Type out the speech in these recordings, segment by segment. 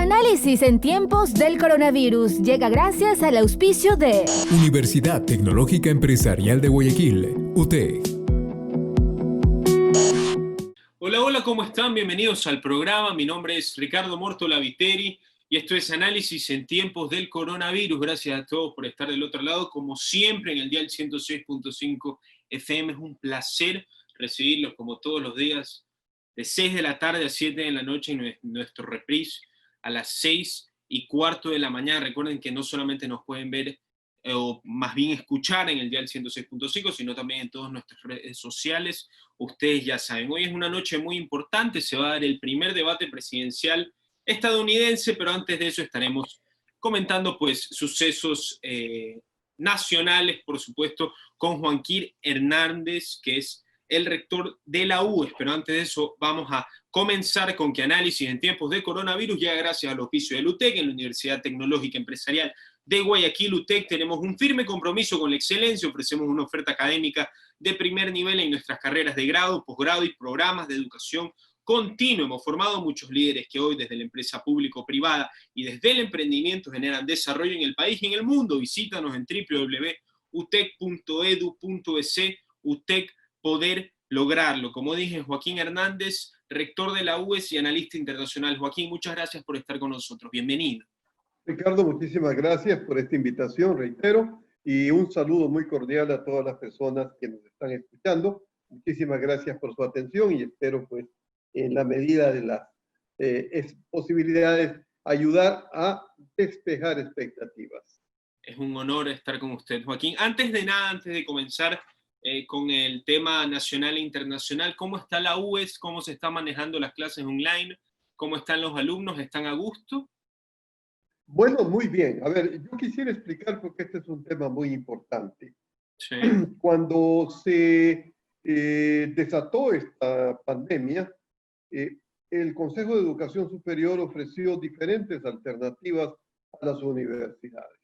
Análisis en tiempos del coronavirus llega gracias al auspicio de Universidad Tecnológica Empresarial de Guayaquil, UTEC. Hola, ¿cómo están? Bienvenidos al programa. Mi nombre es Ricardo Mórtola Viteri y esto es Análisis en tiempos del coronavirus. Gracias a todos por estar del otro lado. Como siempre, en el dial 106.5 FM es un placer recibirlos como todos los días de 6 de la tarde a 7 de la noche en nuestro reprise a las 6:15 de la mañana. Recuerden que no solamente nos pueden ver o más bien escuchar en el dial 106.5, sino también en todas nuestras redes sociales. Ustedes ya saben, hoy es una noche muy importante, se va a dar el primer debate presidencial estadounidense, pero antes de eso estaremos comentando pues sucesos nacionales, por supuesto, con Joaquín Hernández, que es el rector de la UES, pero antes de eso vamos a comenzar con que Análisis en tiempos de coronavirus llega gracias al auspicio del UTEC, en la Universidad Tecnológica Empresarial de Guayaquil. UTEC, tenemos un firme compromiso con la excelencia, ofrecemos una oferta académica de primer nivel en nuestras carreras de grado, posgrado y programas de educación continua. Hemos formado muchos líderes que hoy desde la empresa público-privada y desde el emprendimiento generan desarrollo en el país y en el mundo. Visítanos en www.utec.edu.es. UTEC, poder lograrlo. Como dije, Joaquín Hernández, rector de la UES y analista internacional. Joaquín, muchas gracias por estar con nosotros. Bienvenido. Ricardo, muchísimas gracias por esta invitación, reitero, y un saludo muy cordial a todas las personas que nos están escuchando. Muchísimas gracias por su atención y espero, pues, en la medida de las posibilidades, ayudar a despejar expectativas. Es un honor estar con usted, Joaquín. Antes de nada, antes de comenzar con el tema nacional e internacional, ¿cómo está la UES? ¿Cómo se están manejando las clases online? ¿Cómo están los alumnos? ¿Están a gusto? Bueno, muy bien. A ver, yo quisiera explicar porque este es un tema muy importante. Sí. Cuando se desató esta pandemia, el Consejo de Educación Superior ofreció diferentes alternativas a las universidades.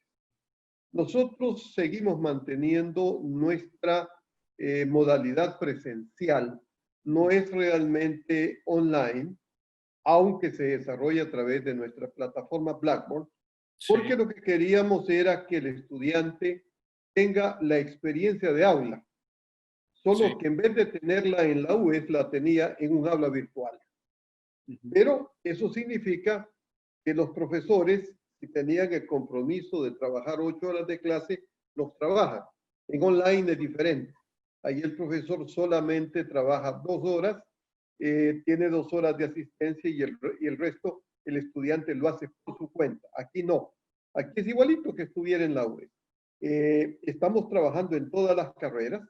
Nosotros seguimos manteniendo nuestra modalidad presencial, no es realmente online, aunque se desarrolla a través de nuestra plataforma Blackboard, porque lo que queríamos era que el estudiante tenga la experiencia de aula, solo que en vez de tenerla en la UES, la tenía en un aula virtual. Pero eso significa que los profesores, si tenían el compromiso de trabajar 8 horas de clase, los trabajan. En online es diferente. Ahí el profesor solamente trabaja 2 horas, tiene 2 horas de asistencia y el resto el estudiante lo hace por su cuenta. Aquí no. Aquí es igualito que estuviera en la UES. Estamos trabajando en todas las carreras,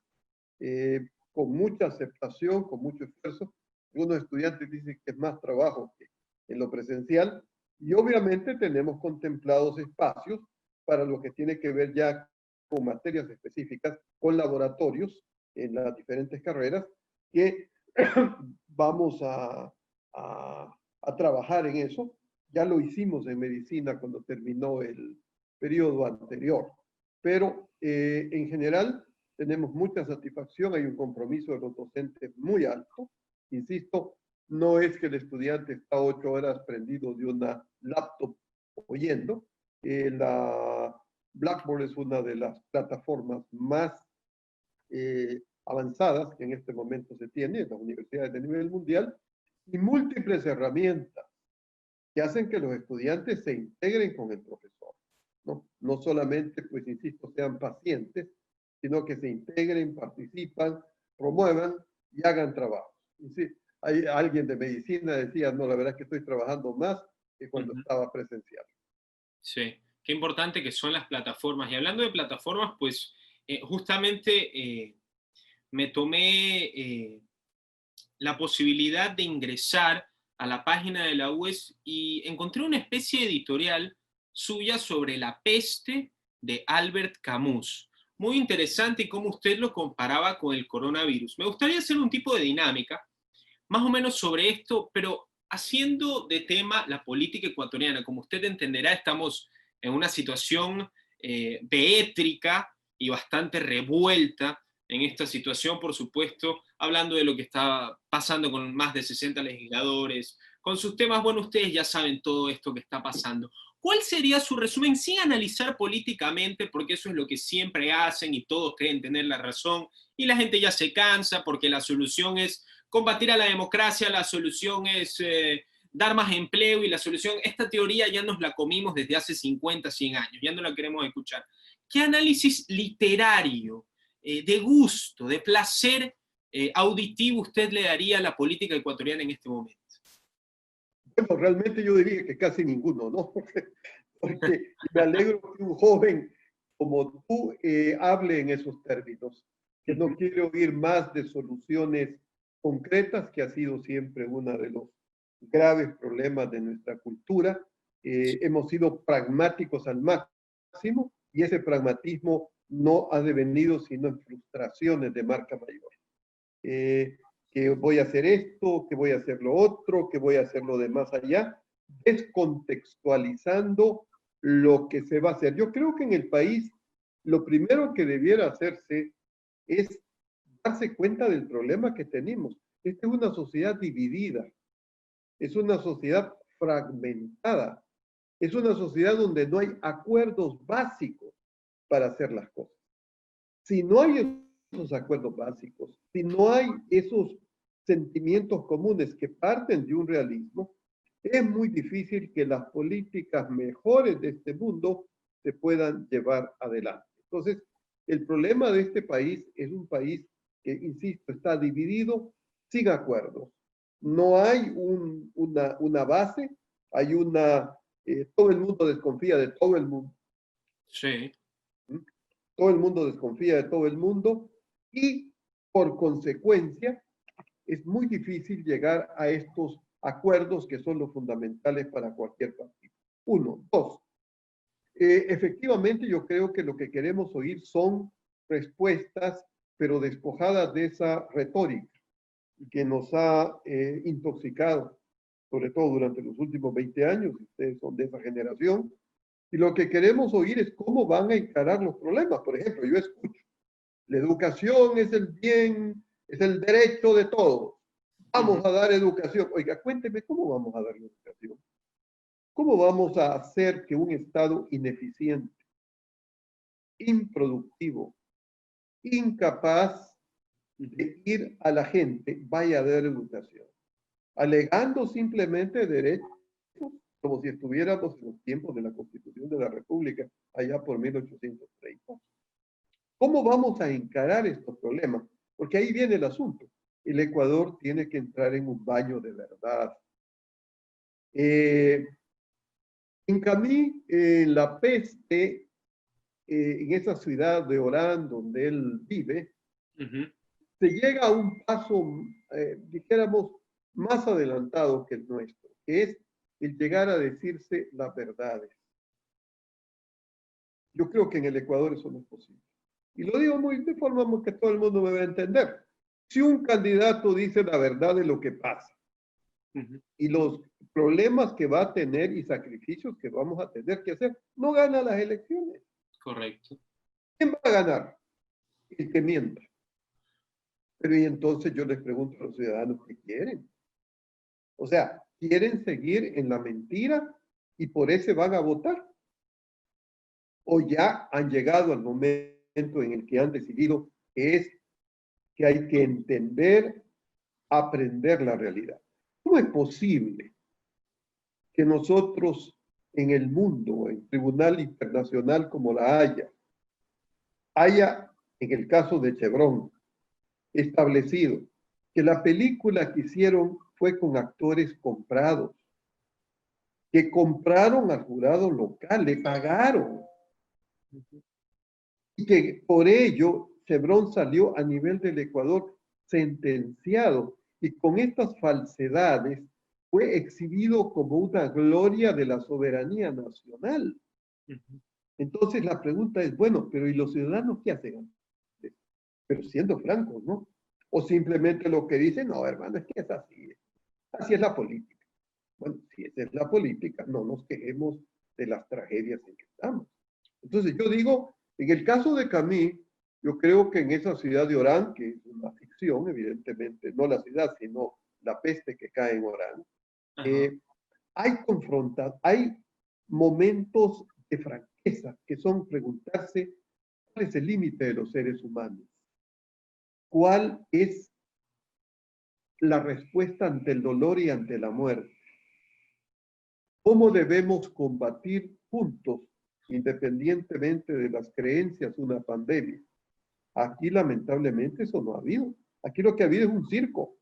con mucha aceptación, con mucho esfuerzo. Algunos estudiantes dicen que es más trabajo que en lo presencial. Y obviamente tenemos contemplados espacios para lo que tiene que ver ya con materias específicas, con laboratorios en las diferentes carreras, que vamos a trabajar en eso. Ya lo hicimos en medicina cuando terminó el periodo anterior. Pero en general tenemos mucha satisfacción, hay un compromiso de los docentes muy alto. Insisto, no es que el estudiante está 8 horas prendido de una laptop oyendo. La Blackboard es una de las plataformas más avanzadas que en este momento se tiene en las universidades de nivel mundial, y múltiples herramientas que hacen que los estudiantes se integren con el profesor. No solamente, pues insisto, sean pacientes, sino que se integren, participan, promuevan y hagan trabajo. Hay alguien de medicina decía, no, la verdad es que estoy trabajando más que cuando estaba presencial. Sí, qué importante que son las plataformas. Y hablando de plataformas, pues justamente me tomé la posibilidad de ingresar a la página de la UES y encontré una especie de editorial suya sobre la peste de Albert Camus. Muy interesante y cómo usted lo comparaba con el coronavirus. Me gustaría hacer un tipo de dinámica, más o menos sobre esto, pero haciendo de tema la política ecuatoriana. Como usted entenderá, estamos en una situación bétrica y bastante revuelta en esta situación, por supuesto, hablando de lo que está pasando con más de 60 legisladores, con sus temas. Bueno, ustedes ya saben todo esto que está pasando. ¿Cuál sería su resumen sin analizar políticamente? Porque eso es lo que siempre hacen y todos creen tener la razón y la gente ya se cansa porque la solución es combatir a la democracia, la solución es dar más empleo y la solución, esta teoría ya nos la comimos desde hace 50, 100 años, ya no la queremos escuchar. ¿Qué análisis literario, de gusto, de placer auditivo usted le daría a la política ecuatoriana en este momento? Bueno, realmente yo diría que casi ninguno, ¿no? Porque me alegro que un joven como tú hable en esos términos, que no quiere oír más de soluciones concretas, que ha sido siempre uno de los graves problemas de nuestra cultura. Hemos sido pragmáticos al máximo y ese pragmatismo no ha devenido sino en frustraciones de marca mayor. Que voy a hacer esto, que voy a hacer lo otro, que voy a hacer lo de más allá, descontextualizando lo que se va a hacer. Yo creo que en el país lo primero que debiera hacerse es darse cuenta del problema que tenemos. Esta es una sociedad dividida, es una sociedad fragmentada, es una sociedad donde no hay acuerdos básicos para hacer las cosas. Si no hay esos acuerdos básicos, si no hay esos sentimientos comunes que parten de un realismo, es muy difícil que las políticas mejores de este mundo se puedan llevar adelante. Entonces, el problema de este país es un país que, insisto, está dividido sin acuerdos. No hay una base, hay todo el mundo desconfía de todo el mundo. Sí. Todo el mundo desconfía de todo el mundo y, por consecuencia, es muy difícil llegar a estos acuerdos que son los fundamentales para cualquier partido. Uno. Dos, efectivamente yo creo que lo que queremos oír son respuestas, pero despojadas de esa retórica que nos ha intoxicado, sobre todo durante los últimos 20 años, ustedes son de esa generación, y lo que queremos oír es cómo van a encarar los problemas. Por ejemplo, yo escucho, la educación es el bien, es el derecho de todos. Vamos a dar educación. Oiga, cuénteme, ¿cómo vamos a dar educación? ¿Cómo vamos a hacer que un Estado ineficiente, improductivo, incapaz de ir a la gente vaya a dar educación? Alegando simplemente derechos, como si estuviéramos en los tiempos de la Constitución de la República, allá por 1830. ¿Cómo vamos a encarar estos problemas? Porque ahí viene el asunto. El Ecuador tiene que entrar en un baño de verdad. En Camí, en la peste, en esa ciudad de Orán donde él vive, se llega a un paso, dijéramos, más adelantado que el nuestro, que es el llegar a decirse las verdades. Yo creo que en el Ecuador eso no es posible. Y lo digo de forma que todo el mundo me va a entender. Si un candidato dice la verdad de lo que pasa y los problemas que va a tener y sacrificios que vamos a tener que hacer, no gana las elecciones. Correcto. ¿Quién va a ganar? El que mienta. Pero y entonces yo les pregunto a los ciudadanos qué quieren. O sea, ¿quieren seguir en la mentira y por eso van a votar? ¿O ya han llegado al momento en el que han decidido que es que hay que entender, aprender la realidad? ¿Cómo es posible que nosotros en el mundo, en tribunal internacional como la haya, en el caso de Chevron, establecido que la película que hicieron fue con actores comprados, que compraron al jurado local, le pagaron, y que por ello Chevron salió a nivel del Ecuador sentenciado, y con estas falsedades fue exhibido como una gloria de la soberanía nacional? Entonces la pregunta es, bueno, pero ¿y los ciudadanos qué hacen? Pero siendo francos, ¿no? O simplemente lo que dicen, no, hermano, es que es así. Así es la política. Bueno, si esa es la política, no nos quejemos de las tragedias en que estamos. Entonces yo digo, en el caso de Camí, yo creo que en esa ciudad de Orán, que es una ficción, evidentemente, no la ciudad, sino la peste que cae en Orán, Ajá. Hay momentos de franqueza que son preguntarse cuál es el límite de los seres humanos, cuál es la respuesta ante el dolor y ante la muerte, cómo debemos combatir juntos, independientemente de las creencias, una pandemia. Aquí lamentablemente eso no ha habido. Aquí lo que ha habido es un circo.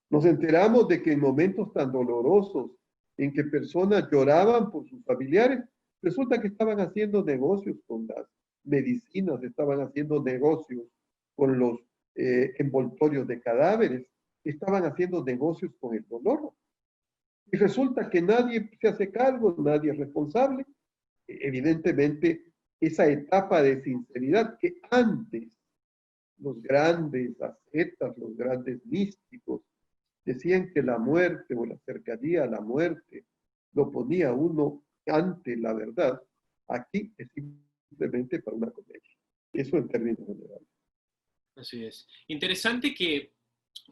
Nos enteramos de que en momentos tan dolorosos en que personas lloraban por sus familiares, resulta que estaban haciendo negocios con las medicinas, estaban haciendo negocios con los envoltorios de cadáveres, estaban haciendo negocios con el dolor. Y resulta que nadie se hace cargo, nadie es responsable. Evidentemente, esa etapa de sinceridad que antes los grandes ascetas, los grandes místicos, decían que la muerte o la cercanía a la muerte lo ponía uno ante la verdad, aquí es simplemente para una comedia. Eso en términos generales. Así es. Interesante que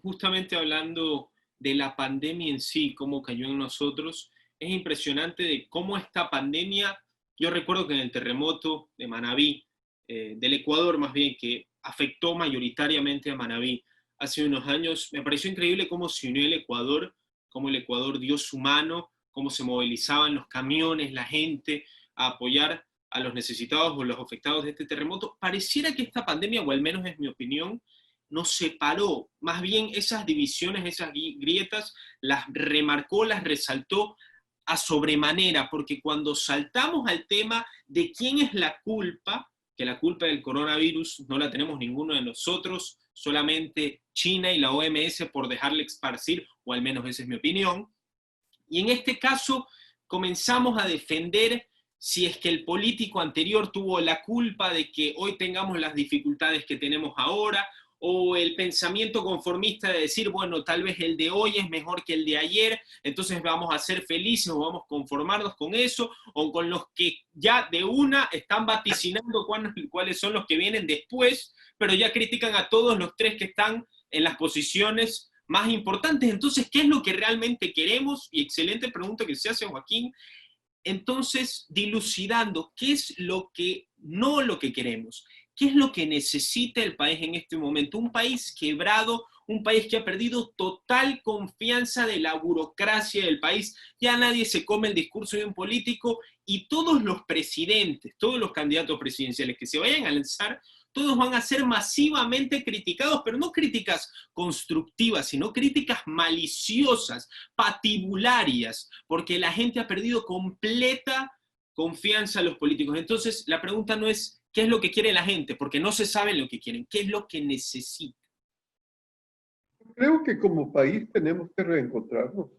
justamente hablando de la pandemia en sí, cómo cayó en nosotros, es impresionante de cómo esta pandemia, yo recuerdo que en el terremoto de Manabí, del Ecuador más bien, que afectó mayoritariamente a Manabí hace unos años, me pareció increíble cómo se unió el Ecuador, cómo el Ecuador dio su mano, cómo se movilizaban los camiones, la gente a apoyar a los necesitados o los afectados de este terremoto. Pareciera que esta pandemia, o al menos es mi opinión, nos separó, más bien esas divisiones, esas grietas, las remarcó, las resaltó a sobremanera, porque cuando saltamos al tema de quién es la culpa, que la culpa del coronavirus no la tenemos ninguno de nosotros, solamente China y la OMS por dejarle esparcir, o al menos esa es mi opinión, y en este caso comenzamos a defender si es que el político anterior tuvo la culpa de que hoy tengamos las dificultades que tenemos ahora, o el pensamiento conformista de decir, bueno, tal vez el de hoy es mejor que el de ayer, entonces vamos a ser felices o vamos a conformarnos con eso, o con los que ya de una están vaticinando cuáles son los que vienen después, pero ya critican a todos los tres que están en las posiciones más importantes. Entonces, ¿qué es lo que realmente queremos? Y excelente pregunta que se hace Joaquín. Entonces, dilucidando, ¿qué es lo que queremos? ¿Qué es lo que necesita el país en este momento? Un país quebrado, un país que ha perdido total confianza de la burocracia del país. Ya nadie se come el discurso de un político y todos los presidentes, todos los candidatos presidenciales que se vayan a lanzar, todos van a ser masivamente criticados, pero no críticas constructivas, sino críticas maliciosas, patibularias, porque la gente ha perdido completa confianza en los políticos. Entonces, la pregunta no es qué es lo que quiere la gente, porque no se sabe lo que quieren, qué es lo que necesita. Creo que como país tenemos que reencontrarnos.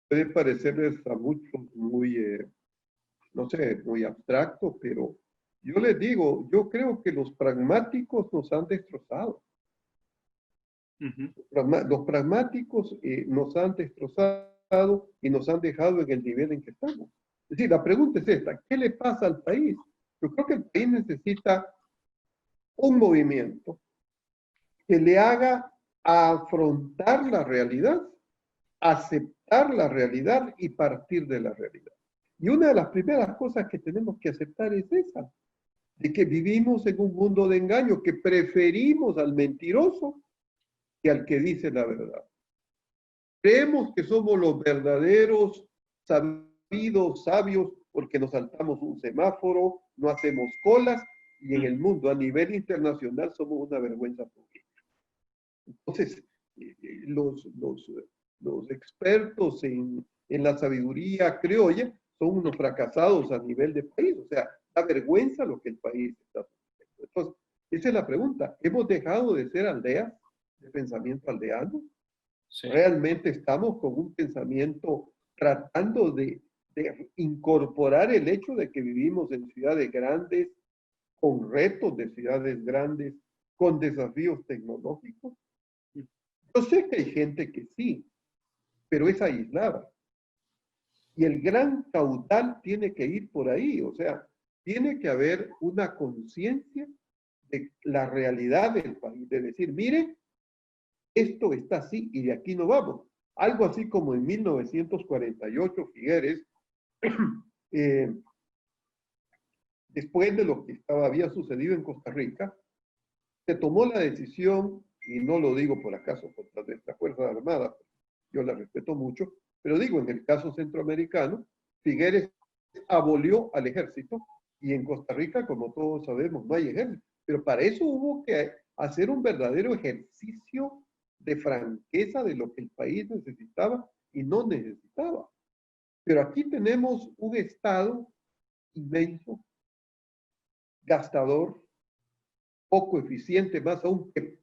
Puede parecerles a muchos muy, no sé, muy abstracto, pero yo les digo, yo creo que los pragmáticos nos han destrozado. Los pragmáticos nos han destrozado y nos han dejado en el nivel en que estamos. Es decir, la pregunta es esta, ¿qué le pasa al país? Yo creo que el país necesita un movimiento que le haga afrontar la realidad, aceptar la realidad y partir de la realidad. Y una de las primeras cosas que tenemos que aceptar es esa, de que vivimos en un mundo de engaño, que preferimos al mentiroso que al que dice la verdad. Creemos que somos los verdaderos sabios porque nos saltamos un semáforo, no hacemos colas y en el mundo a nivel internacional somos una vergüenza pública. Entonces, los expertos en la sabiduría criolla son unos fracasados a nivel de país, o sea, da vergüenza lo que el país está haciendo. Entonces, esa es la pregunta. ¿Hemos dejado de ser aldeas de pensamiento aldeano? Sí. ¿Realmente estamos con un pensamiento tratando de incorporar el hecho de que vivimos en ciudades grandes, con retos de ciudades grandes, con desafíos tecnológicos? Yo sé que hay gente que sí, pero es aislada. Y el gran caudal tiene que ir por ahí, o sea, tiene que haber una conciencia de la realidad del país, de decir, mire, esto está así y de aquí no vamos. algo así como en 1948, Figueres, eh, después de lo que había sucedido en Costa Rica, se tomó la decisión, y no lo digo por acaso contra nuestra Fuerza Armada, yo la respeto mucho, pero digo, en el caso centroamericano, Figueres abolió al ejército, y en Costa Rica, como todos sabemos, no hay ejército. Pero para eso hubo que hacer un verdadero ejercicio de franqueza de lo que el país necesitaba y no necesitaba. Pero aquí tenemos un Estado inmenso, gastador, poco eficiente, más aún que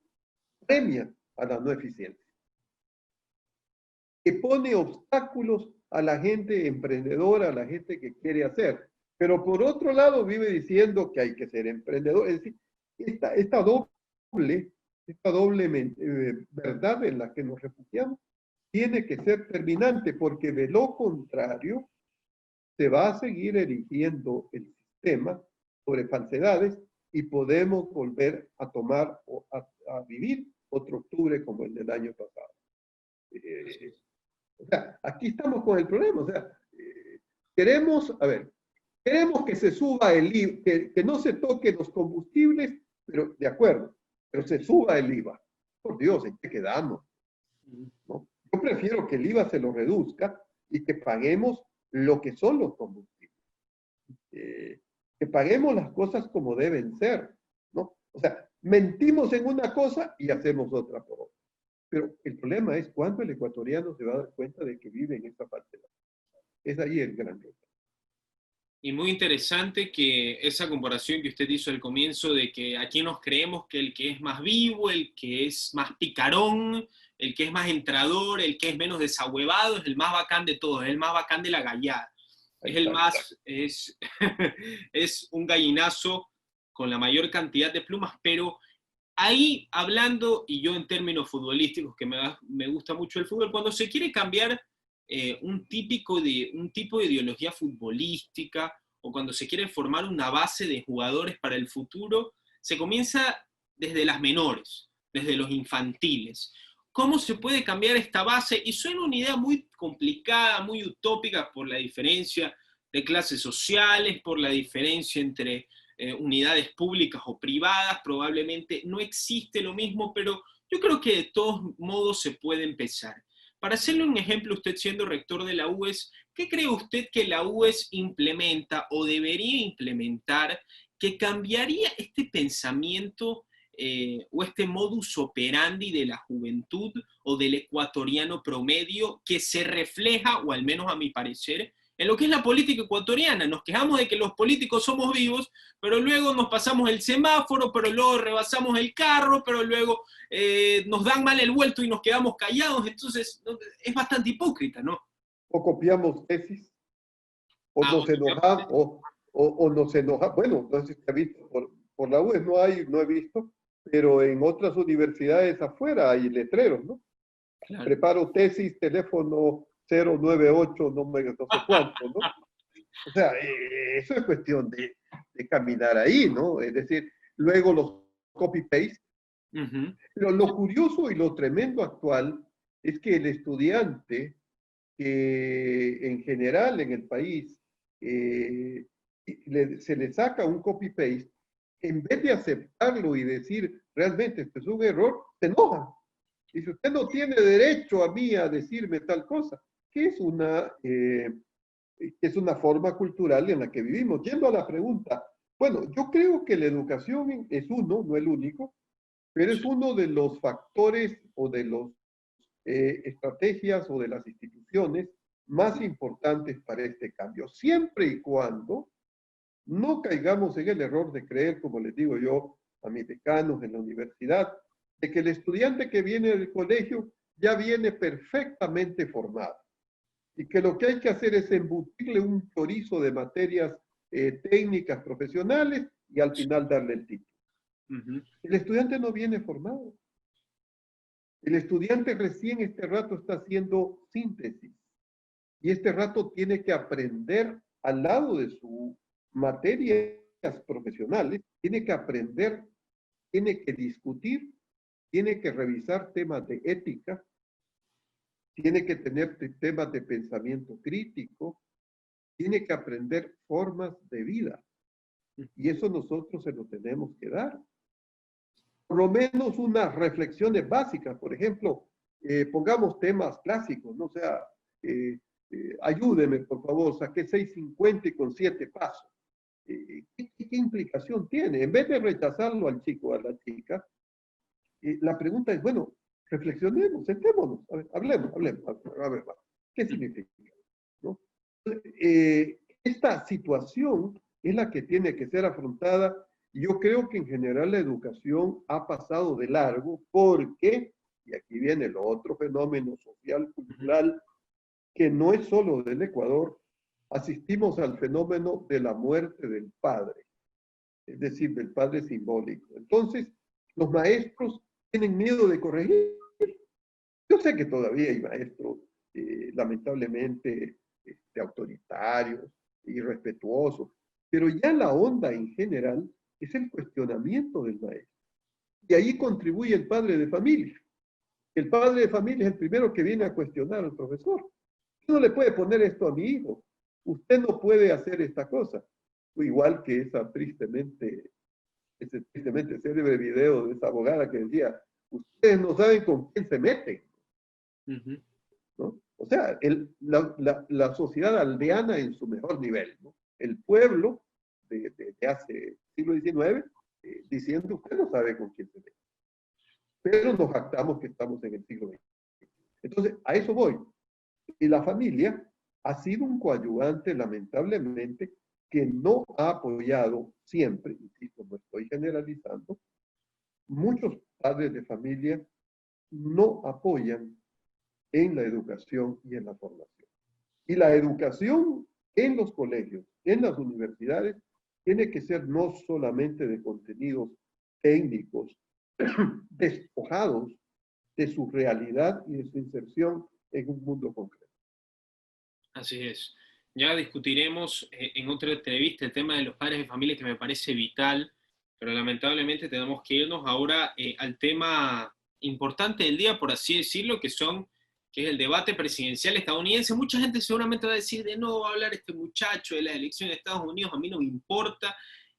premia a la no eficiencia, que pone obstáculos a la gente emprendedora, a la gente que quiere hacer. Pero por otro lado vive diciendo que hay que ser emprendedor. Es decir, esta doble verdad en la que nos refugiamos tiene que ser terminante, porque de lo contrario se va a seguir erigiendo el sistema sobre falsedades y podemos volver a tomar o a vivir otro octubre como el del año pasado. O sea, aquí estamos con el problema. O sea, queremos que se suba el IVA, que no se toquen los combustibles, pero de acuerdo, pero se suba el IVA. Por Dios, ¿en qué quedamos? ¿No? Yo prefiero que el IVA se lo reduzca y que paguemos lo que son los combustibles. Que paguemos las cosas como deben ser, ¿no? O sea, mentimos en una cosa y hacemos otra por otra. Pero el problema es cuándo el ecuatoriano se va a dar cuenta de que vive en esta falsedad. Es ahí el gran reto. Y muy interesante que esa comparación que usted hizo al comienzo de que aquí nos creemos que el que es más vivo, el que es más picarón, el que es más entrador, el que es menos desahuevado, es el más bacán de todos, es el más bacán de la gallada. Es el más, es un gallinazo con la mayor cantidad de plumas, pero ahí hablando, y yo en términos futbolísticos, que me gusta mucho el fútbol, cuando se quiere cambiar un tipo de ideología futbolística, o cuando se quiere formar una base de jugadores para el futuro, se comienza desde las menores, desde los infantiles. ¿Cómo se puede cambiar esta base? Y suena una idea muy complicada, muy utópica, por la diferencia de clases sociales, por la diferencia entre unidades públicas o privadas, probablemente no existe lo mismo, pero yo creo que de todos modos se puede empezar. Para hacerle un ejemplo, usted siendo rector de la UES, ¿qué cree usted que la UES implementa o debería implementar que cambiaría este pensamiento o este modus operandi de la juventud o del ecuatoriano promedio que se refleja, o al menos a mi parecer, en lo que es la política ecuatoriana? Nos quejamos de que los políticos somos vivos, pero luego nos pasamos el semáforo, pero luego rebasamos el carro, pero luego nos dan mal el vuelto y nos quedamos callados. Entonces, es bastante hipócrita, ¿no? O copiamos tesis, o nos enojamos, o nos enojamos. Bueno, no sé si se ha visto, por la UES no he visto, pero en otras universidades afuera hay letreros, ¿no? Claro. Preparo tesis, teléfono 098, no sé cuánto, ¿no? O sea, eso es cuestión de caminar ahí, ¿no? Es decir, luego los copy-paste. Pero lo curioso y lo tremendo actual es que el estudiante, en general en el país, se le saca un copy-paste, en vez de aceptarlo y decir, realmente esto es un error, se enoja. Dice, usted no tiene derecho a mí a decirme tal cosa, que es una forma cultural en la que vivimos. Yendo a la pregunta, bueno, yo creo que la educación es uno, no el único, pero es uno de los factores o de las estrategias o de las instituciones más importantes para este cambio, siempre y cuando no caigamos en el error de creer, como les digo yo a mis decanos en la universidad, de que el estudiante que viene del colegio ya viene perfectamente formado y que lo que hay que hacer es embutirle un chorizo de materias técnicas, profesionales y al final darle el título. El estudiante no viene formado. El estudiante recién este rato está haciendo síntesis y este rato tiene que aprender al lado de sus materias profesionales, tiene que aprender, tiene que discutir, tiene que revisar temas de ética, tiene que tener sistemas de pensamiento crítico, tiene que aprender formas de vida. Y eso nosotros se lo tenemos que dar. Por lo menos unas reflexiones básicas. Por ejemplo, pongamos temas clásicos, ¿no? O sea, ayúdeme, por favor, saqué 650 y con 7 pasos. ¿Qué implicación tiene? En vez de rechazarlo al chico o a la chica, la pregunta es, bueno, reflexionemos, sentémonos, a ver, hablemos, a ver, ¿qué significa? ¿No? Esta situación es la que tiene que ser afrontada, y yo creo que en general la educación ha pasado de largo porque, y aquí viene el otro fenómeno social, cultural, que no es solo del Ecuador, asistimos al fenómeno de la muerte del padre, es decir, del padre simbólico. Entonces, los maestros tienen miedo de corregir. Yo sé que todavía hay maestros, lamentablemente, autoritarios, irrespetuosos, pero ya la onda en general es el cuestionamiento del maestro. Y ahí contribuye el padre de familia. El padre de familia es el primero que viene a cuestionar al profesor. Usted no le puede poner esto a mi hijo. Usted no puede hacer esta cosa. O igual que ese tristemente célebre video de esa abogada que decía, ustedes no saben con quién se meten. ¿No? O sea, la sociedad aldeana en su mejor nivel, ¿no? El pueblo de hace siglo XIX diciendo, usted no sabe con quién se mete. Pero nos jactamos que estamos en el siglo XX. Entonces, a eso voy. Y la familia ha sido un coadyuvante, lamentablemente, que no ha apoyado siempre, insisto, no estoy generalizando, muchos padres de familia no apoyan en la educación y en la formación. Y la educación en los colegios, en las universidades, tiene que ser no solamente de contenidos técnicos, despojados de su realidad y de su inserción en un mundo concreto. Así es. Ya discutiremos en otra entrevista el tema de los padres de familia, que me parece vital, pero lamentablemente tenemos que irnos ahora al tema importante del día, por así decirlo, que es el debate presidencial estadounidense. Mucha gente seguramente va a decir, de no va a hablar este muchacho de las elecciones de Estados Unidos, a mí no me importa.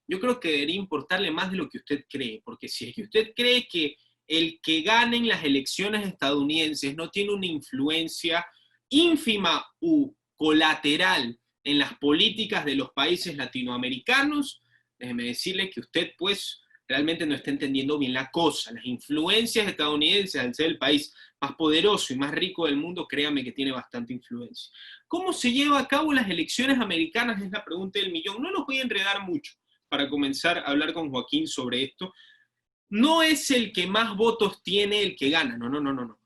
Yo creo que debería importarle más de lo que usted cree, porque si es que usted cree que el que gane en las elecciones estadounidenses no tiene una influencia ínfima u colateral en las políticas de los países latinoamericanos, déjeme decirle que usted pues realmente no está entendiendo bien la cosa. Las influencias estadounidenses, al ser el país más poderoso y más rico del mundo, créame que tiene bastante influencia. ¿Cómo se lleva a cabo las elecciones americanas? Es la pregunta del millón. No los voy a enredar mucho para comenzar a hablar con Joaquín sobre esto. No es el que más votos tiene el que gana, no.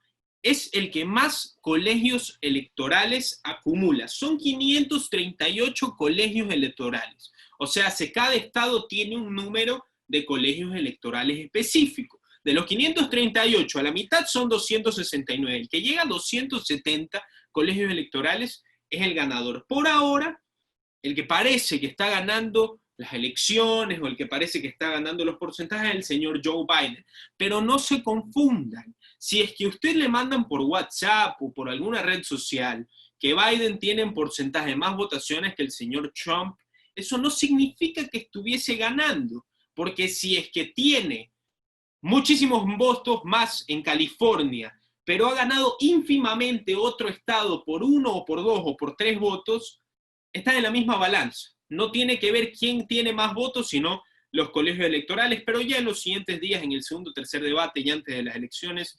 Es el que más colegios electorales acumula. Son 538 colegios electorales. O sea, cada estado tiene un número de colegios electorales específico. De los 538, a la mitad son 269. El que llega a 270 colegios electorales es el ganador. Por ahora, el que parece que está ganando las elecciones o el que parece que está ganando los porcentajes es el señor Joe Biden. Pero no se confundan. Si es que usted le mandan por WhatsApp o por alguna red social que Biden tiene en porcentaje más votaciones que el señor Trump, eso no significa que estuviese ganando. Porque si es que tiene muchísimos votos más en California, pero ha ganado ínfimamente otro estado por 1 o por 2 o por 3 votos, está en la misma balanza. No tiene que ver quién tiene más votos, sino los colegios electorales, pero ya en los siguientes días, en el segundo o tercer debate y antes de las elecciones,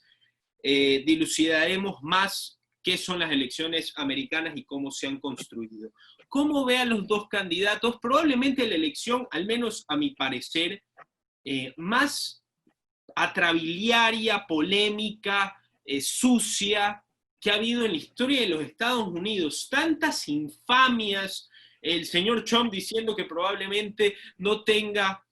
dilucidaremos más qué son las elecciones americanas y cómo se han construido. ¿Cómo ve a los dos candidatos? Probablemente la elección, al menos a mi parecer, más atrabiliaria, polémica, sucia, que ha habido en la historia de los Estados Unidos. Tantas infamias, el señor Trump diciendo que probablemente no tenga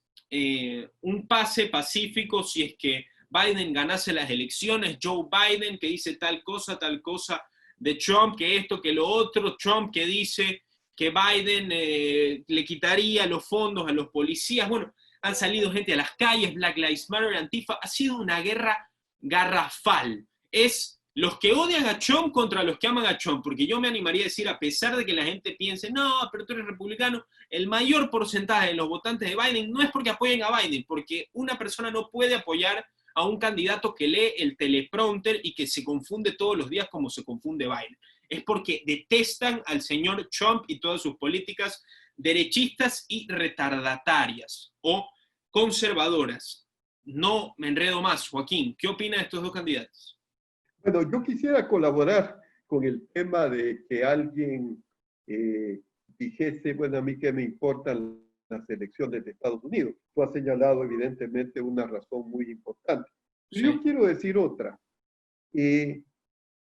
un pase pacífico si es que Biden ganase las elecciones, Joe Biden que dice tal cosa de Trump, que esto, que lo otro, Trump que dice que Biden le quitaría los fondos a los policías. Bueno, han salido gente a las calles, Black Lives Matter, Antifa, ha sido una guerra garrafal. Es los que odian a Trump contra los que aman a Trump, porque yo me animaría a decir, a pesar de que la gente piense, no, pero tú eres republicano, el mayor porcentaje de los votantes de Biden no es porque apoyen a Biden, porque una persona no puede apoyar a un candidato que lee el teleprompter y que se confunde todos los días como se confunde Biden. Es porque detestan al señor Trump y todas sus políticas derechistas y retardatarias o conservadoras. No me enredo más. Joaquín, ¿qué opina de estos dos candidatos? Bueno, yo quisiera colaborar con el tema de que alguien dijese, bueno, a mí qué me importan las elecciones de Estados Unidos. Tú has señalado evidentemente una razón muy importante. Sí. Yo quiero decir otra. El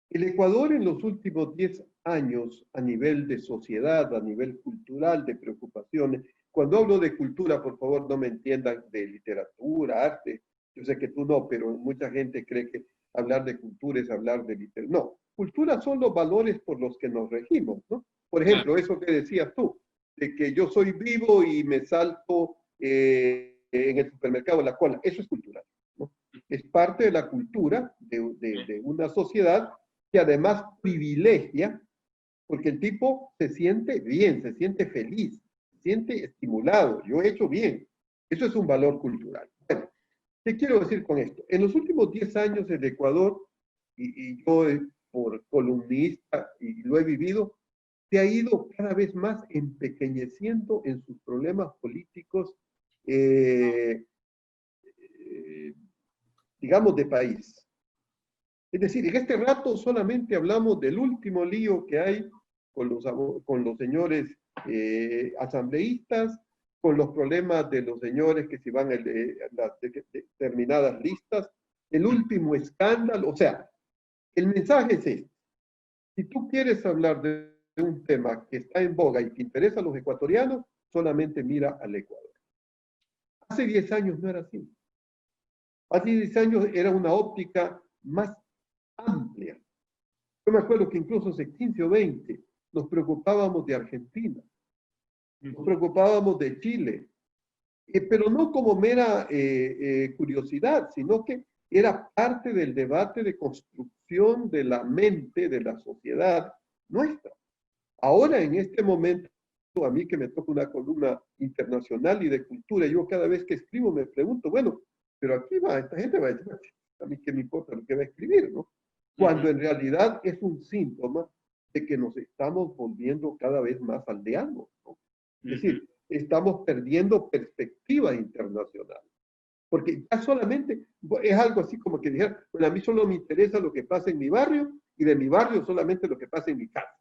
Ecuador en los últimos 10 años, a nivel de sociedad, a nivel cultural, de preocupaciones, cuando hablo de cultura, por favor, no me entiendan de literatura, arte, yo sé que tú no, pero mucha gente cree que hablar de cultura es hablar de literatura. No, cultura son los valores por los que nos regimos, ¿no? Por ejemplo, eso que decías tú, de que yo soy vivo y me salto en el supermercado la cola, eso es cultural, ¿no? Es parte de la cultura de una sociedad que además privilegia, porque el tipo se siente bien, se siente feliz, se siente estimulado, yo he hecho bien. Eso es un valor cultural. Bueno, ¿qué quiero decir con esto? En los últimos 10 años el Ecuador, y yo por columnista y lo he vivido, se ha ido cada vez más empequeñeciendo en sus problemas políticos, digamos, de país. Es decir, en este rato solamente hablamos del último lío que hay con los señores asambleístas, con los problemas de los señores que se van a las determinadas listas, el último escándalo. O sea, el mensaje es este. Si tú quieres hablar de un tema que está en boga y que interesa a los ecuatorianos, solamente mira al Ecuador. Hace 10 años no era así. Hace 10 años era una óptica más amplia. Yo me acuerdo que incluso hace 15 o 20 nos preocupábamos de Argentina, nos preocupábamos de Chile, pero no como mera curiosidad, sino que era parte del debate de construcción de la mente, de la sociedad nuestra. Ahora, en este momento, a mí que me toca una columna internacional y de cultura, yo cada vez que escribo me pregunto, bueno, pero aquí va, esta gente va a decir, a mí qué me importa lo que va a escribir, ¿no? Cuando en realidad es un síntoma de que nos estamos volviendo cada vez más aldeanos, ¿no? Es decir, estamos perdiendo perspectiva internacional. Porque ya solamente es algo así como que dijeron, bueno, a mí solo me interesa lo que pasa en mi barrio y de mi barrio solamente lo que pasa en mi casa.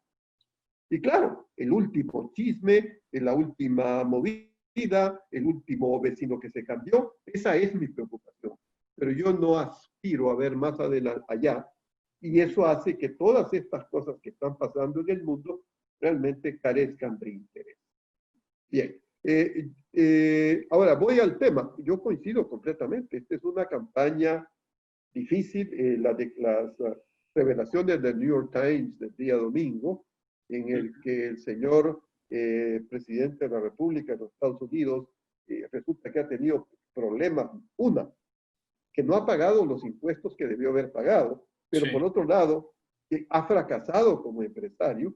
Y claro, el último chisme, la última movida, el último vecino que se cambió, esa es mi preocupación. Pero yo no aspiro a ver más adelante, allá, y eso hace que todas estas cosas que están pasando en el mundo realmente carezcan de interés. Bien, ahora voy al tema. Yo coincido completamente. Esta es una campaña difícil. Las revelaciones del New York Times del día domingo, en el que el señor presidente de la República de los Estados Unidos resulta que ha tenido problemas. Una, que no ha pagado los impuestos que debió haber pagado, pero por otro lado, que ha fracasado como empresario,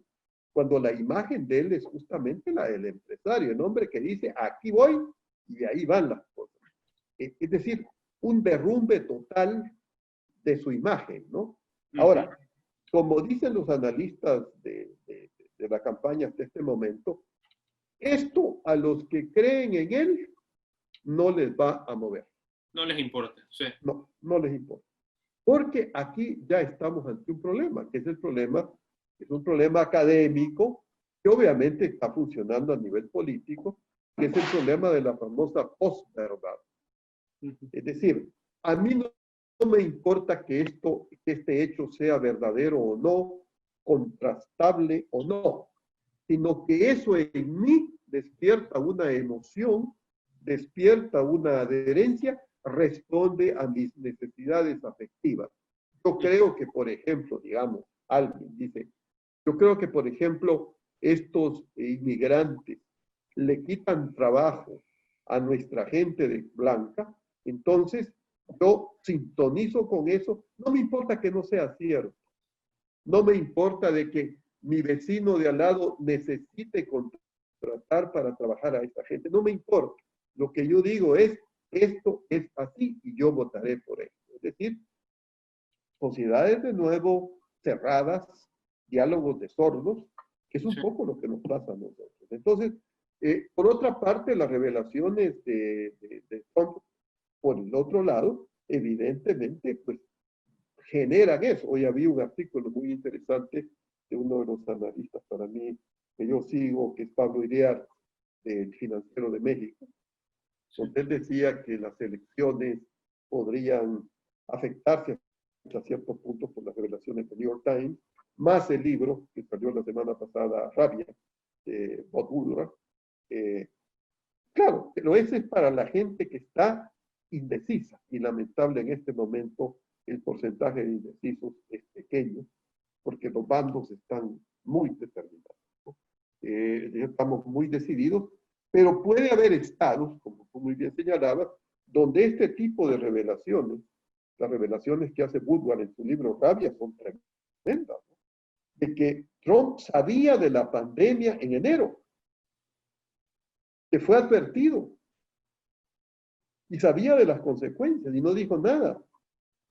cuando la imagen de él es justamente la del empresario, el hombre que dice, aquí voy, y de ahí van las cosas. Es decir, un derrumbe total de su imagen, ¿no? Ahora, como dicen los analistas de la campaña hasta este momento, esto a los que creen en él no les va a mover. No les importa, sí. No, no les importa. Porque aquí ya estamos ante un problema, que es el problema, es un problema académico, que obviamente está funcionando a nivel político, que es el problema de la famosa posverdad. Es decir, a mí no me importa que este hecho sea verdadero o no, contrastable o no, sino que eso en mí despierta una emoción, despierta una adherencia, responde a mis necesidades afectivas. Yo creo que, por ejemplo, digamos, alguien dice, yo creo que, por ejemplo, estos inmigrantes le quitan trabajo a nuestra gente blanca, entonces Yo sintonizo con eso. No me importa que no sea cierto. No me importa de que mi vecino de al lado necesite contratar para trabajar a esta gente. No me importa. Lo que yo digo es, esto es así y yo votaré por esto. Es decir, sociedades de nuevo cerradas, diálogos de sordos, que es un poco lo que nos pasa a nosotros. Entonces, por otra parte, las revelaciones de Trump, por el otro lado, evidentemente, pues, generan eso. Hoy había un artículo muy interesante de uno de los analistas para mí, que yo sigo, que es Pablo Iriart, del Financiero de México, donde él decía que las elecciones podrían afectarse a ciertos puntos por las revelaciones del New York Times, más el libro que salió la semana pasada, Rabia, de Bob Woodward. Claro, pero ese es para la gente que está indecisa, y lamentable en este momento el porcentaje de indecisos es pequeño, porque los bandos están muy determinados, ¿no? Estamos muy decididos, pero puede haber estados, como tú muy bien señalabas, donde este tipo de revelaciones, las revelaciones que hace Woodward en su libro Rabia, son tremendas, ¿no? De que Trump sabía de la pandemia en enero, que fue advertido, y sabía de las consecuencias, y no dijo nada,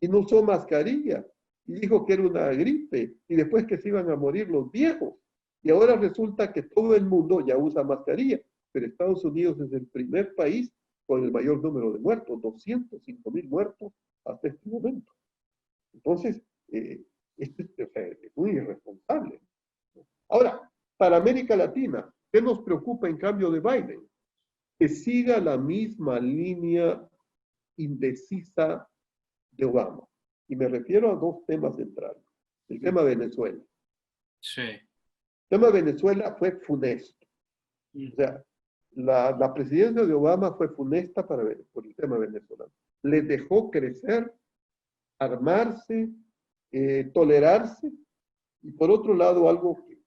y no usó mascarilla, y dijo que era una gripe, y después que se iban a morir los viejos, y ahora resulta que todo el mundo ya usa mascarilla, pero Estados Unidos es el primer país con el mayor número de muertos, 205,000 muertos hasta este momento. Entonces, esto es muy irresponsable. Ahora, para América Latina, ¿qué nos preocupa en cambio de Biden? Que siga la misma línea indecisa de Obama. Y me refiero a dos temas centrales. El tema de Venezuela. Sí. El tema de Venezuela fue funesto. O sea, la presidencia de Obama fue funesta por el tema venezolano. Les dejó crecer, armarse, tolerarse, y por otro lado, algo que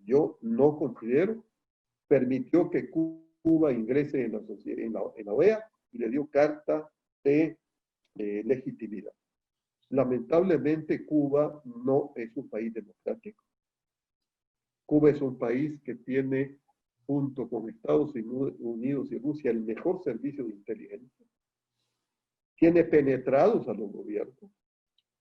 yo no considero, permitió que Cuba ingrese en la OEA y le dio carta de legitimidad. Lamentablemente, Cuba no es un país democrático. Cuba es un país que tiene, junto con Estados Unidos y Rusia, el mejor servicio de inteligencia. Tiene penetrados a los gobiernos.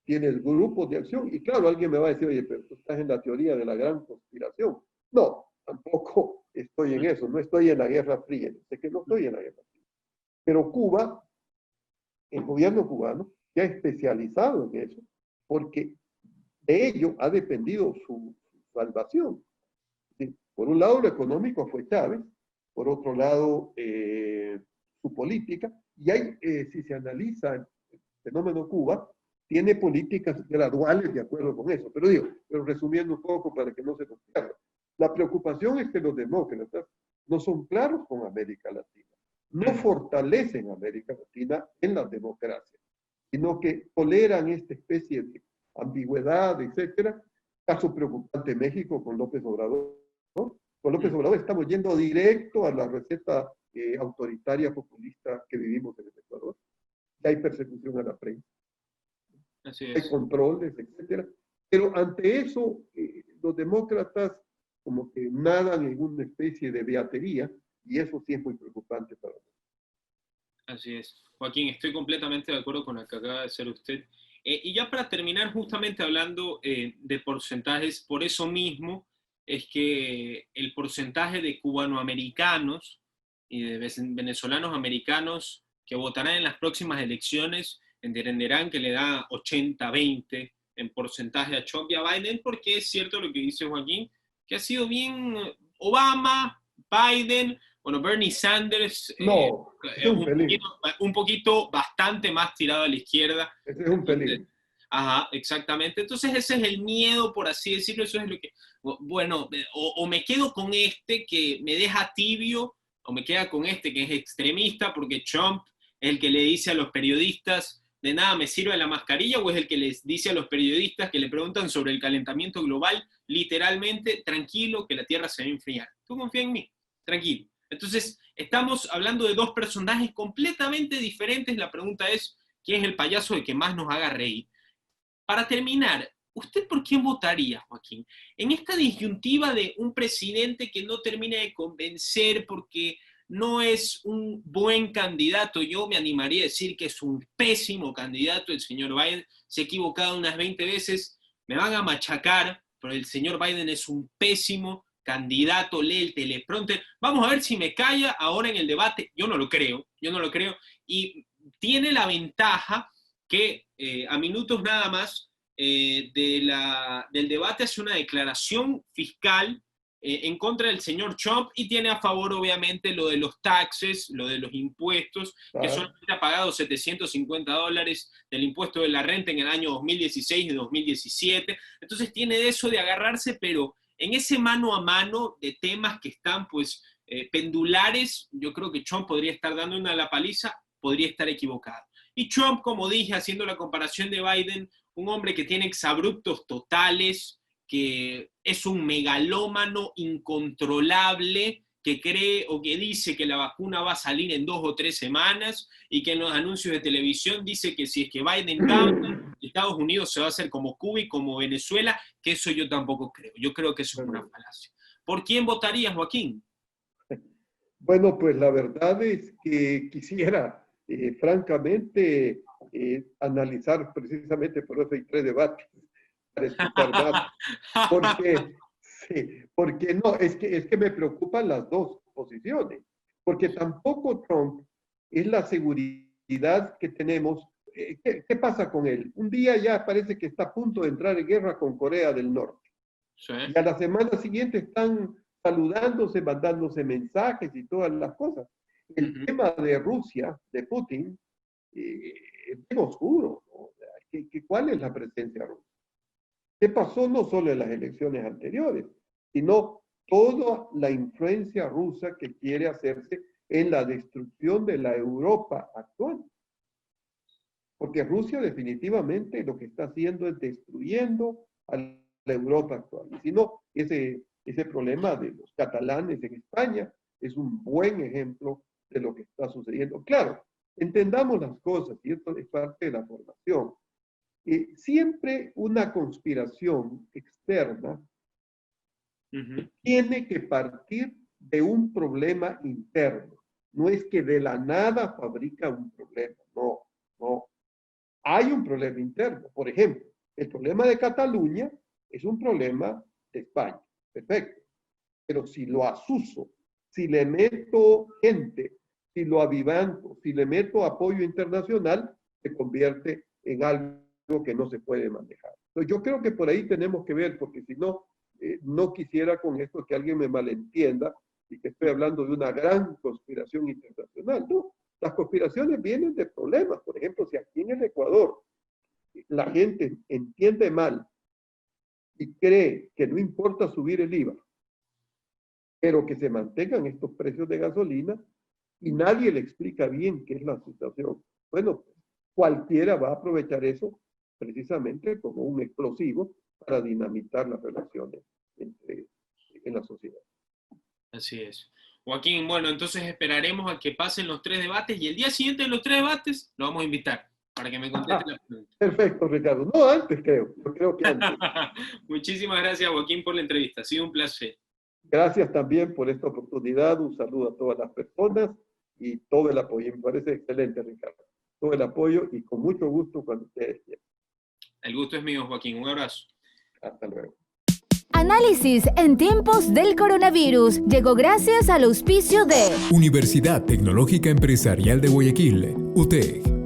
Tiene grupos de acción. Y claro, alguien me va a decir, oye, pero tú estás en la teoría de la gran conspiración. No, tampoco estoy en eso. No estoy en la Guerra Fría. Sé que no estoy en la Guerra Fría. Pero Cuba, el gobierno cubano, se ha especializado en eso, porque de ello ha dependido su salvación. ¿Sí? Por un lado, lo económico fue Chávez, por otro lado, su política, y hay, si se analiza el fenómeno Cuba, tiene políticas graduales de acuerdo con eso. Pero resumiendo un poco para que no se nos pierda, la preocupación es que los demócratas no son claros con América Latina, no fortalecen a América Latina en la democracia, sino que toleran esta especie de ambigüedad, etcétera. Caso preocupante México con López Obrador, ¿no? Con López Obrador estamos yendo directo a la receta autoritaria populista que vivimos en el Ecuador. Ya hay persecución a la prensa, Así es. hay controles, etcétera. Pero ante eso, los demócratas como que nadan en una especie de beatería, y eso sí es muy preocupante para nosotros. Así es. Joaquín, estoy completamente de acuerdo con lo que acaba de hacer usted. Y ya para terminar, justamente hablando de porcentajes, por eso mismo es que el porcentaje de cubanoamericanos y de venezolanos americanos que votarán en las próximas elecciones entenderán que le da 80-20 en porcentaje a Trump y a Biden, porque es cierto lo que dice Joaquín, que ha sido bien Obama, Biden, bueno, Bernie Sanders, No, es un poquito bastante más tirado a la izquierda. Ese es un peligro. Ajá, exactamente. Entonces ese es el miedo, por así decirlo, eso es lo que, bueno, o me quedo con este que me deja tibio, o me queda con este que es extremista, porque Trump es el que le dice a los periodistas, de nada me sirve la mascarilla, o es el que les dice a los periodistas que le preguntan sobre el calentamiento global, literalmente, tranquilo, que la Tierra se va a enfriar. ¿Tú confías en mí? Tranquilo. Entonces, estamos hablando de dos personajes completamente diferentes. La pregunta es, quién es el payaso de que más nos haga reír. Para terminar, ¿usted por quién votaría, Joaquín? En esta disyuntiva de un presidente que no termina de convencer porque no es un buen candidato, yo me animaría a decir que es un pésimo candidato, el señor Biden se ha equivocado unas 20 veces, me van a machacar, pero el señor Biden es un pésimo candidato, lee el teleprompter, vamos a ver si me calla ahora en el debate, yo no lo creo, y tiene la ventaja que a minutos nada más del debate hace una declaración fiscal en contra del señor Trump y tiene a favor obviamente lo de los taxes, lo de los impuestos, que solamente ha pagado $750 del impuesto de la renta en el año 2016 y 2017, entonces tiene de eso de agarrarse, pero en ese mano a mano de temas que están pues pendulares, yo creo que Trump podría estar dando una la paliza, podría estar equivocado. Y Trump, como dije, haciendo la comparación de Biden, un hombre que tiene exabruptos totales, que es un megalómano incontrolable, que cree o que dice que la vacuna va a salir en 2 o 3 semanas y que en los anuncios de televisión dice que si es que Biden gana, Estados Unidos se va a hacer como Cuba y como Venezuela, que eso yo tampoco creo. Yo creo que eso es una falacia. ¿Por quién votarías, Joaquín? Bueno, pues la verdad es que quisiera, francamente, analizar precisamente por eso hay 3 debates, para escuchar más. Porque no, es que me preocupan las dos posiciones, porque tampoco Trump es la seguridad que tenemos. ¿Qué pasa con él? Un día ya parece que está a punto de entrar en guerra con Corea del Norte. Sí. Y a la semana siguiente están saludándose, mandándose mensajes y todas las cosas. El tema de Rusia, de Putin, es bien oscuro, ¿no? ¿Cuál es la presencia rusa? ¿Qué pasó no solo en las elecciones anteriores, sino toda la influencia rusa que quiere hacerse en la destrucción de la Europa actual? Porque Rusia definitivamente lo que está haciendo es destruyendo a la Europa actual. Y si no, ese problema de los catalanes en España es un buen ejemplo de lo que está sucediendo. Claro, entendamos las cosas, y esto es parte de la formación. Siempre una conspiración externa tiene que partir de un problema interno. No es que de la nada fabrica un problema, no. Hay un problema interno. Por ejemplo, el problema de Cataluña es un problema de España. Perfecto. Pero si lo asuso, si le meto gente, si lo avivanto, si le meto apoyo internacional, se convierte en algo que no se puede manejar. Entonces, yo creo que por ahí tenemos que ver, porque si no, no quisiera con esto que alguien me malentienda y que estoy hablando de una gran conspiración internacional. No, las conspiraciones vienen de problemas. Por ejemplo, si aquí en el Ecuador la gente entiende mal y cree que no importa subir el IVA, pero que se mantengan estos precios de gasolina y nadie le explica bien qué es la situación. Bueno, cualquiera va a aprovechar eso precisamente como un explosivo para dinamitar las relaciones en la sociedad. Así es. Joaquín, bueno, entonces esperaremos a que pasen los 3 debates y el día siguiente de los 3 debates lo vamos a invitar para que me conteste la pregunta. Perfecto, Ricardo. No, antes creo. Yo creo que antes. Muchísimas gracias, Joaquín, por la entrevista. Ha sido un placer. Gracias también por esta oportunidad. Un saludo a todas las personas y todo el apoyo. Me parece excelente, Ricardo. Todo el apoyo y con mucho gusto cuando ustedes quieran. El gusto es mío, Joaquín. Un abrazo. Hasta luego. Análisis en tiempos del coronavirus llegó gracias al auspicio de Universidad Tecnológica Empresarial de Guayaquil, UTEC.